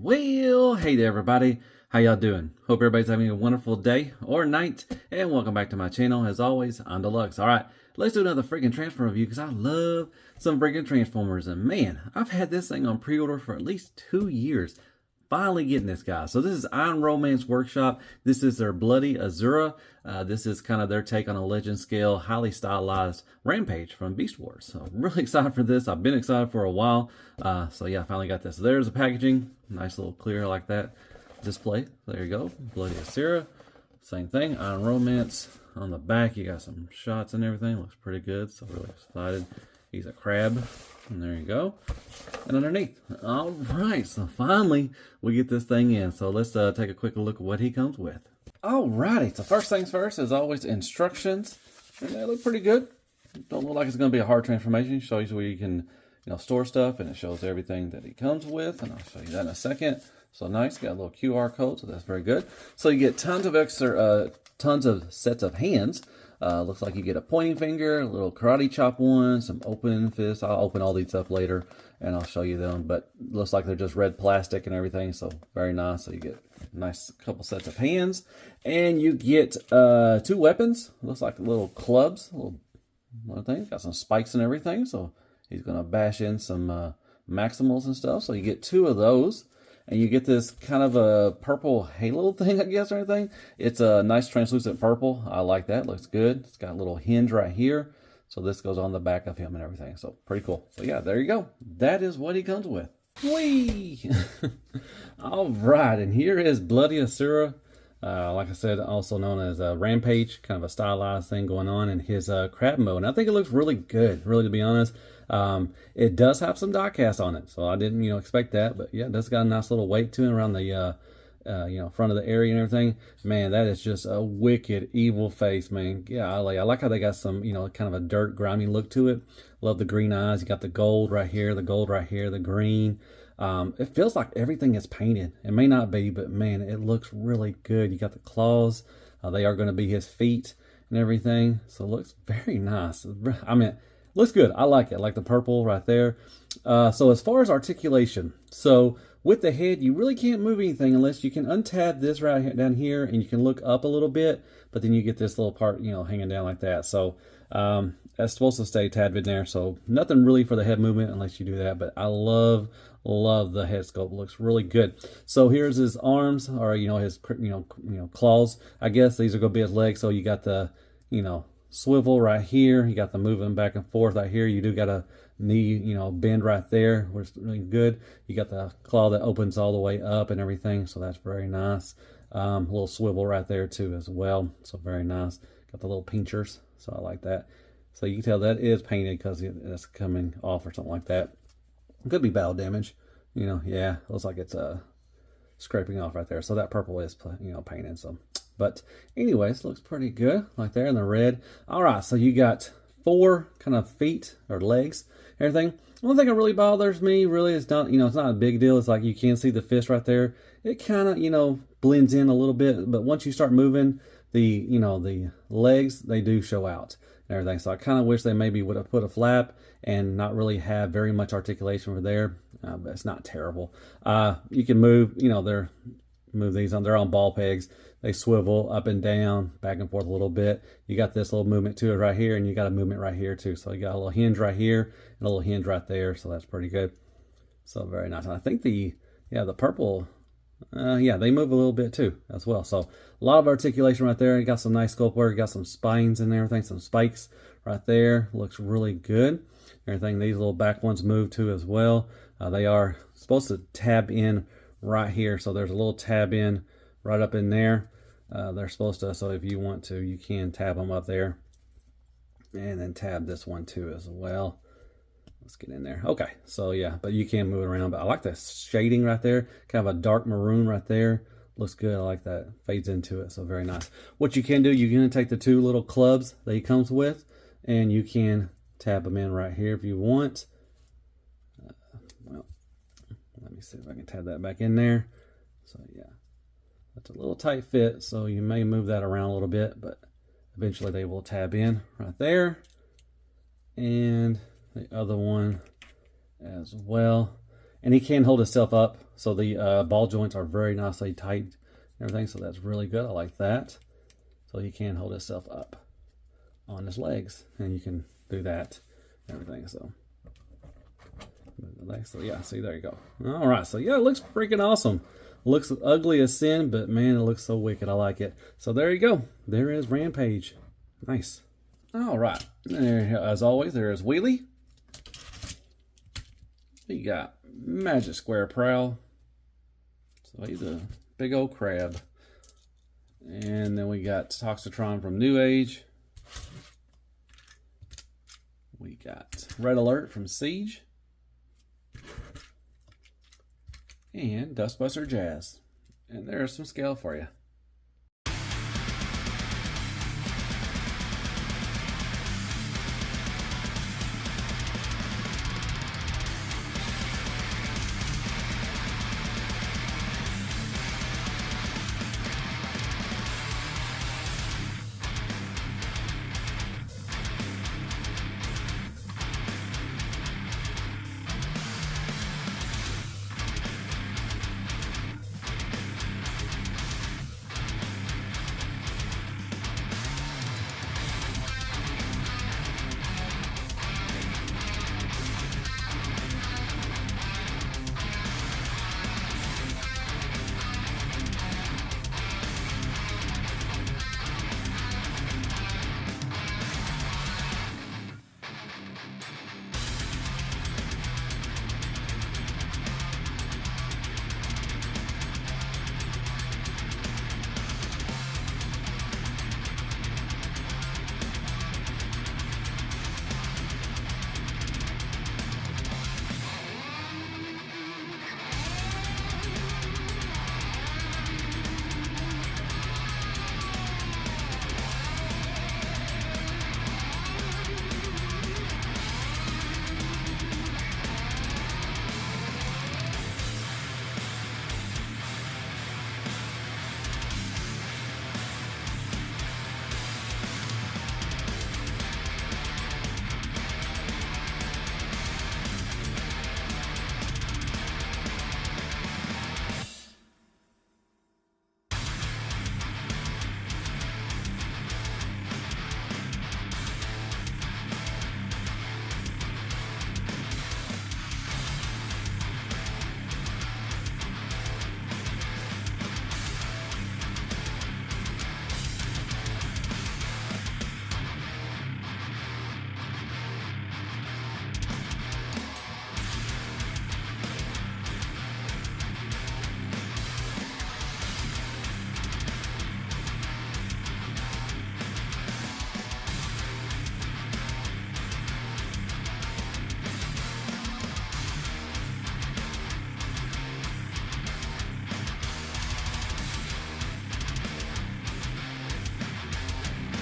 Well, hey there everybody. How y'all doing? Hope everybody's having a wonderful day or night, and welcome back to my channel. As always, I'm Deluxe. Alright, let's do another freaking Transformer review because I love some freaking Transformers, and man, I've had this thing on pre-order for at least 2 years. Finally getting this guy. So this is Iron Romance Workshop. This is their Bloody Asura. This is kind of their take on a legend scale, highly stylized Rampage from Beast Wars. So I'm really excited for this. I've been excited for a while. So yeah, I finally got this. So there's the packaging. Nice little clear like that display. There you go. Bloody Asura. Same thing. Iron Romance. On the back, you got some shots and everything. Looks pretty good. So really excited. He's a crab. And there you go. And underneath. All right. So finally, we get this thing in. So let's take a quick look at what he comes with. All righty. So first things first, as always, instructions. And they look pretty good. Don't look like it's going to be a hard transformation. It shows you where you can, store stuff. And it shows everything that he comes with. And I'll show you that in a second. So nice. Got a little QR code. So that's very good. So you get tons of extra, tons of sets of hands. Looks like you get a pointing finger, a little karate chop one, some open fists. I'll open all these up later and I'll show you them, but looks like they're just red plastic and everything, so very nice. So you get a nice couple sets of hands, and you get 2 weapons. Looks like little clubs, little thing. Got some spikes and everything, so he's gonna bash in some maximals and stuff. So you get 2 of those. And you get this kind of a purple halo thing, I guess, or anything. It's a nice translucent purple. I like that. Looks good. It's got a little hinge right here. So this goes on the back of him and everything. So pretty cool. So yeah, there you go. That is what he comes with. Whee! All right, and here is Bloody Asura. Like I said, also known as Rampage. Kind of a stylized thing going on in his crab mode. And I think it looks really good, really, to be honest. It does have some die cast on it, so I didn't, expect that, but yeah, it does got a nice little weight to it around the, front of the area and everything. Man, that is just a wicked, evil face, man. Yeah, I like how they got some, kind of a dirt, grimy look to it. Love the green eyes. You got the gold right here, the gold right here, the green. It feels like everything is painted. It may not be, but man, it looks really good. You got the claws. They are going to be his feet and everything, so it looks very nice. I mean, looks good. I like it. I like the purple right there. So as far as articulation, so with the head, you really can't move anything unless you can untab this right here, down here, and you can look up a little bit, but then you get this little part, hanging down like that. So that's supposed to stay tabbed in there. So nothing really for the head movement unless you do that. But I love the head sculpt. Looks really good. So here's his arms, or his claws. I guess these are going to be his legs. So you got the swivel right here. You got the moving back and forth right here. You do got a knee, bend right there, which is really good. You got the claw that opens all the way up and everything, so that's very nice. A little swivel right there too as well, so very nice. Got the little pinchers, so I like that. So you can tell that is painted because it's coming off or something like that. Could be battle damage, yeah, looks like it's scraping off right there. So that purple is, painted, so. But anyways, looks pretty good like there in the red. All right, so you got 4 kind of feet or legs, everything. One thing that really bothers me really is not, it's not a big deal. It's like you can see the fist right there. It kind of, blends in a little bit, but once you start moving, the, the legs, they do show out and everything. So I kind of wish they maybe would have put a flap and not really have very much articulation over there, but it's not terrible. You can move, move these on, they're on ball pegs. They swivel up and down, back and forth a little bit. You got this little movement to it right here, and you got a movement right here too. So you got a little hinge right here and a little hinge right there. So that's pretty good. So very nice. And I think the purple, they move a little bit too as well. So a lot of articulation right there. You got some nice sculpt work. You got some spines and everything, some spikes right there. Looks really good. Everything, these little back ones move too as well. They are supposed to tab in right here. So there's a little tab in right up in there. They're supposed to, so if you want to, you can tab them up there and then tab this one too as well. Let's get in there. Okay, so yeah, but you can move it around. But I like the shading right there, kind of a dark maroon right there. Looks good. I like that. Fades into it, so very nice. What you can do, you can take the 2 little clubs that he comes with, and you can tab them in right here if you want. Well, let me see if I can tab that back in there. So yeah. That's a little tight fit, so you may move that around a little bit, but eventually they will tab in right there. And the other one as well. And he can hold himself up, so the ball joints are very nicely tight and everything, so that's really good. I like that. So he can hold himself up on his legs, and you can do that and everything. So yeah, see, there you go. All right, so yeah, it looks freaking awesome. Looks ugly as sin, but man, it looks so wicked. I like it. So there you go. There is Rampage. Nice. All right. There, as always, there is Wheelie. We got Magic Square Prowl. So he's a big old crab. And then we got Toxitron from New Age. We got Red Alert from Siege. And Dustbuster Jazz. And there's some scale for you.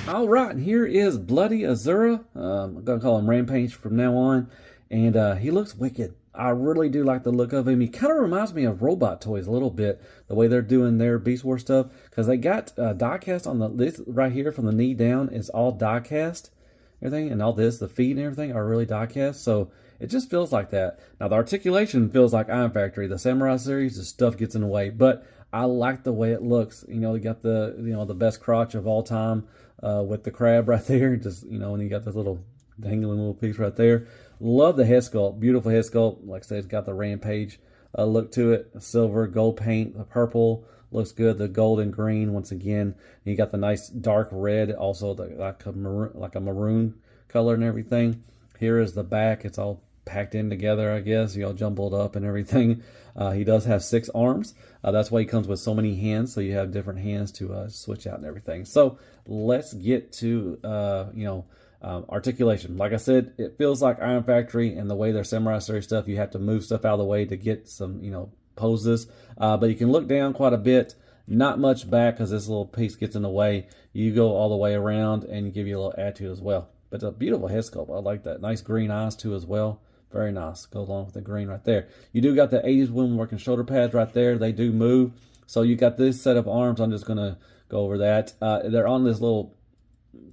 All right, and here is Bloody Asura. I'm going to call him Rampage from now on. And he looks wicked. I really do like the look of him. He kind of reminds me of Robot Toys a little bit, the way they're doing their Beast Wars stuff. Because they got die cast on this right here from the knee down is all die cast. Everything, and all this, the feet and everything are really die cast. So it just feels like that. Now, the articulation feels like Iron Factory. The Samurai series, the stuff gets in the way. But I like the way it looks. You know, you got the, the best crotch of all time. With the crab right there, just, and you got this little dangling little piece right there. Love the head sculpt, beautiful head sculpt. Like I said, it's got the Rampage look to it. Silver, gold paint, the purple looks good. The gold and green once again. You got the nice dark red, also like a maroon color and everything. Here is the back. It's all packed in together, I guess, all jumbled up and everything. He does have 6 arms. That's why he comes with so many hands, so you have different hands to switch out and everything. So let's get to articulation. Like I said, it feels like Iron Factory, and the way their Samurai series stuff, you have to move stuff out of the way to get some poses, but you can look down quite a bit. Not much back because this little piece gets in the way. You go all the way around and give you a little attitude as well. But it's a beautiful head sculpt. I like that. Nice green eyes too as well. Very nice. Goes along with the green right there. You do got the 80s woodworking shoulder pads right there. They do move. So you got this set of arms. I'm just going to go over that. They're on this little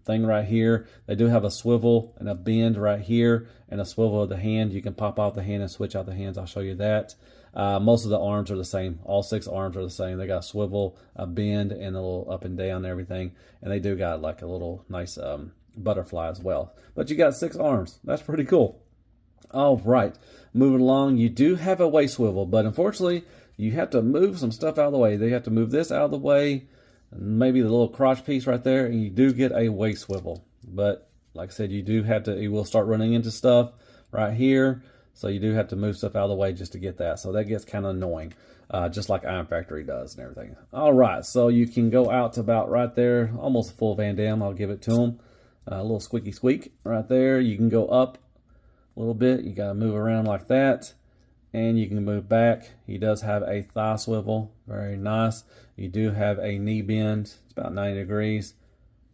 thing right here. They do have a swivel and a bend right here and a swivel of the hand. You can pop off the hand and switch out the hands. I'll show you that. Most of the arms are the same. All 6 arms are the same. They got a swivel, a bend, and a little up and down and everything. And they do got like a little nice butterfly as well. But you got 6 arms. That's pretty cool. All right, moving along. You do have a waist swivel, but unfortunately, you have to move some stuff out of the way. They have to move this out of the way, maybe the little crotch piece right there, and you do get a waist swivel. But like I said, you do have to, you will start running into stuff right here, so you do have to move stuff out of the way just to get that. So that gets kind of annoying, just like Iron Factory does and everything. All right, so you can go out to about right there, almost a full Van Damme. I'll give it to him. A little squeaky squeak right there. You can go up a little bit. You got to move around like that, and you can move back. He does have a thigh swivel, very nice. You do have a knee bend. It's about 90 degrees.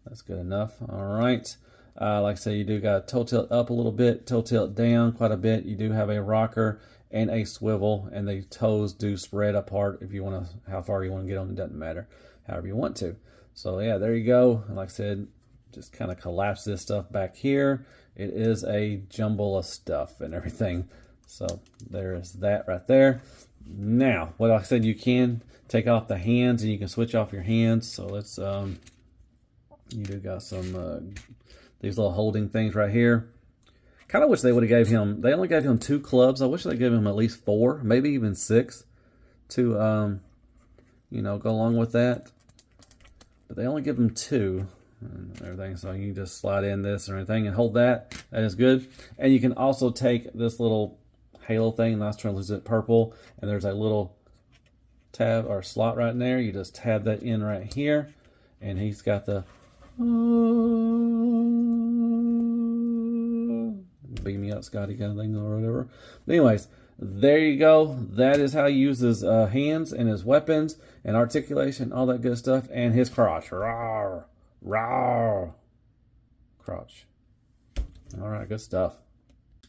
That's good enough. All right. Like I say, you do got toe tilt up a little bit, toe tilt down quite a bit. You do have a rocker and a swivel, and the toes do spread apart if you want to, how far you want to get them. It doesn't matter, however you want to. So yeah, there you go. And like I said, just kind of collapse this stuff back here. It is a jumble of stuff and everything. So there is that right there. Now, what I said, you can take off the hands and you can switch off your hands. So let's, you do got some, these little holding things right here. Kind of wish they would have gave him, they only gave him 2 clubs. I wish they gave him at least 4, maybe even 6 to, you know, go along with that. But they only give him 2. And everything, so you can just slide in this or anything and hold that. That is good. And you can also take this little halo thing, nice translucent purple, and there's a little tab or slot right in there. You just tab that in right here, and he's got the beam me up, Scotty, kind of thing or whatever. But anyways, there you go. That is how he uses hands and his weapons and articulation, all that good stuff, and his crotch. Rawr. Rawr. Crotch. All right, good stuff.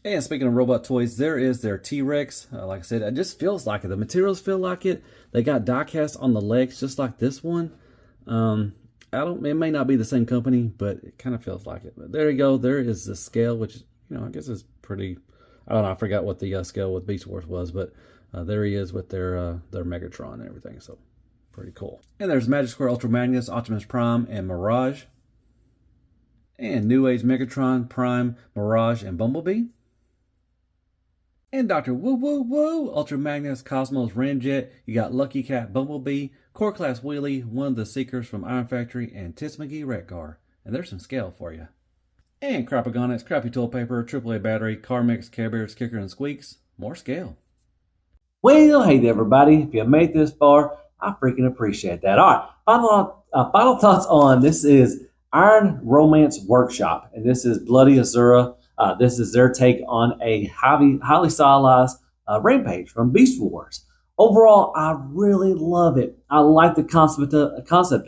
And speaking of robot toys, there is their T-Rex. Like I said, it just feels like it. The materials feel like it. They got die cast on the legs, just like this one. It may not be the same company, but it kind of feels like it. But there you go. There is the scale, which, you know, I guess is pretty. I don't know. I forgot what the scale with Beast Wars was, but there he is with their Megatron and everything. So. Pretty cool. And there's Magic Square Ultra Magnus, Optimus Prime, and Mirage. And New Age Megatron, Prime, Mirage, and Bumblebee. And Dr. Woo Woo Woo, Ultra Magnus, Cosmos, Ramjet. You got Lucky Cat, Bumblebee, Core Class Wheelie, one of the Seekers from Iron Factory, and Tits McGee Redgar. And there's some scale for you. And Crapagonics, Crappy Toilet Paper, AAA Battery, Car Mix, Care Bears, Kicker, and Squeaks. More scale. Well, hey there, everybody. If you made this far, I freaking appreciate that. All right, final thoughts on this is Iron Romance Workshop, and this is Bloody Asura. This is their take on a highly stylized Rampage from Beast Wars. Overall, I really love it. I like the concept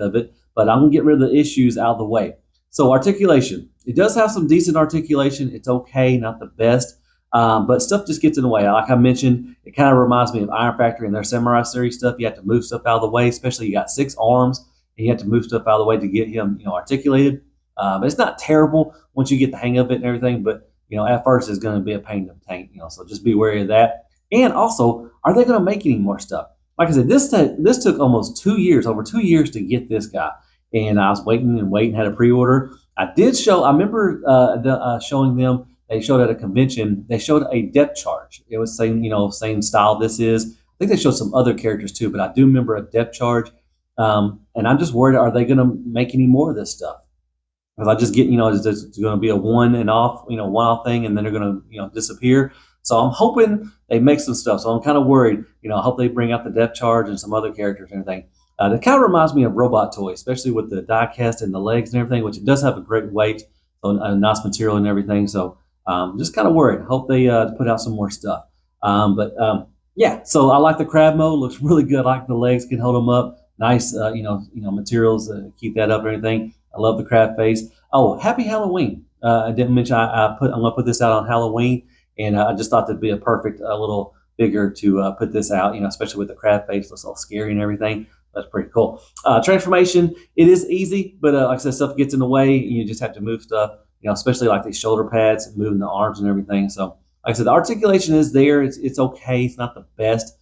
of it, but I'm gonna get rid of the issues out of the way. So articulation, it does have some decent articulation. It's okay, not the best. But stuff just gets in the way. Like I mentioned, it kind of reminds me of Iron Factory and their Samurai Series stuff. You have to move stuff out of the way, especially you got 6 arms, and you have to move stuff out of the way to get him, you know, articulated. But it's not terrible once you get the hang of it and everything. But you know, at first it's going to be a pain to tank. You know, so just be wary of that. And also, are they going to make any more stuff? Like I said, this took almost 2 years, over 2 years to get this guy, and I was waiting and waiting, had a pre-order. I remember showing them. They showed at a convention, they showed a depth charge. It was same style this is. I think they showed some other characters too, but I do remember a depth charge. And I'm just worried, are they going to make any more of this stuff? Because I just get, it's going to be a one-off thing, and then they're going to, disappear. So I'm hoping they make some stuff. So I'm kind of worried, I hope they bring out the depth charge and some other characters and everything. That kind of reminds me of Robot Toy, especially with the die cast and the legs and everything, which it does have a great weight, so a nice material and everything. So just kind of worried. Hope they put out some more stuff. Yeah, so I like the crab mode. Looks really good. I like the legs, can hold them up. Nice, materials keep that up and everything. I love the crab face. Oh, happy Halloween. I didn't mention I'm going to put this out on Halloween, and I just thought that'd be a perfect little figure to put this out, especially with the crab face. Looks all scary and everything. that's pretty cool. Transformation, it is easy, but like I said, stuff gets in the way. You just have to move stuff, especially like these shoulder pads, and moving the arms and everything. So, like I said, the articulation is there. It's okay. It's not the best.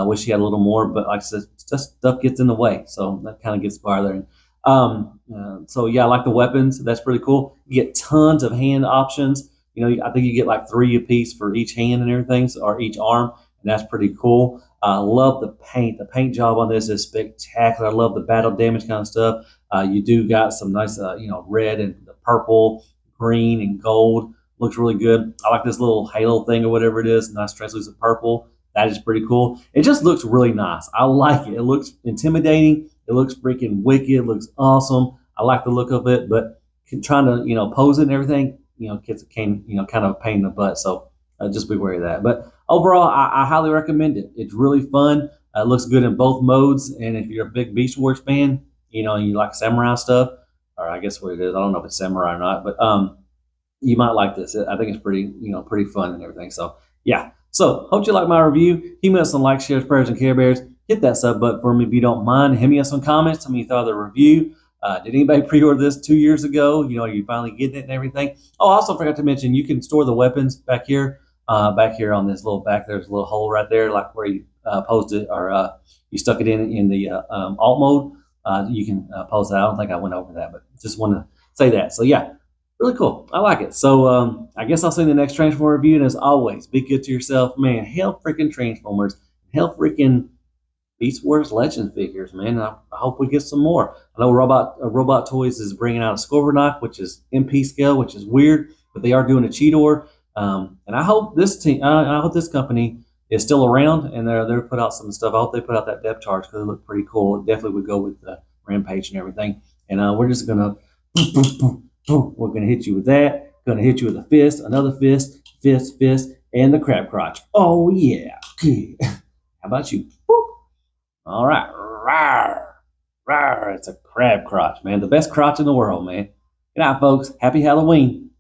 Wish you had a little more, but like I said, just stuff gets in the way. So that kind of gets farther. So yeah, I like the weapons. That's pretty cool. You get tons of hand options. I think you get like 3 apiece for each hand and everything, or each arm, and that's pretty cool. I love the paint. The paint job on this is spectacular. I love the battle damage kind of stuff. You do got some nice, red and the purple, green, and gold. Looks really good. I like this little halo thing or whatever it is. Nice translucent purple. That is pretty cool. It just looks really nice. I like it. It looks intimidating. It looks freaking wicked. It looks awesome. I like the look of it, but trying to, pose it and everything, kids can, kind of a pain in the butt. So just be wary of that. But overall, I highly recommend it. It's really fun. It looks good in both modes. And if you're a big Beast Wars fan, and you like samurai stuff, or I guess what it is, I don't know if it's samurai or not, but you might like this. I think it's pretty, pretty fun and everything. So yeah. So hope you like my review. Hit me up some likes, shares, prayers, and Care Bears. Hit that sub button for me if you don't mind. Hit me up some comments. Tell me you thought of the review. Did anybody pre-order this 2 years ago? Are you finally getting it and everything? Oh, I also forgot to mention, you can store the weapons back here on this little back. There's a little hole right there, like where you posed it, or you stuck it in the alt mode. You can pose that. I don't think I went over that, but just want to say that. So yeah, really cool. I like it. So I guess I'll see you in the next Transformer review. And as always, be good to yourself, man. Hell freaking Transformers. Hell freaking Beast Wars Legend figures, man. I hope we get some more. I know Robot Toys is bringing out a Scorponok, which is MP scale, which is weird, but they are doing a Cheetor. And I hope this team, I hope this company is still around, and they're put out some stuff. I hope they put out that depth charge, because it looked pretty cool. It definitely would go with the Rampage and everything. And we're just gonna we're gonna hit you with that. Gonna hit you with a fist, another fist, and the crab crotch. Oh yeah. How about you? All right. Rawr. Rawr. It's a crab crotch, man. The best crotch in the world, man. Good night, folks. Happy Halloween.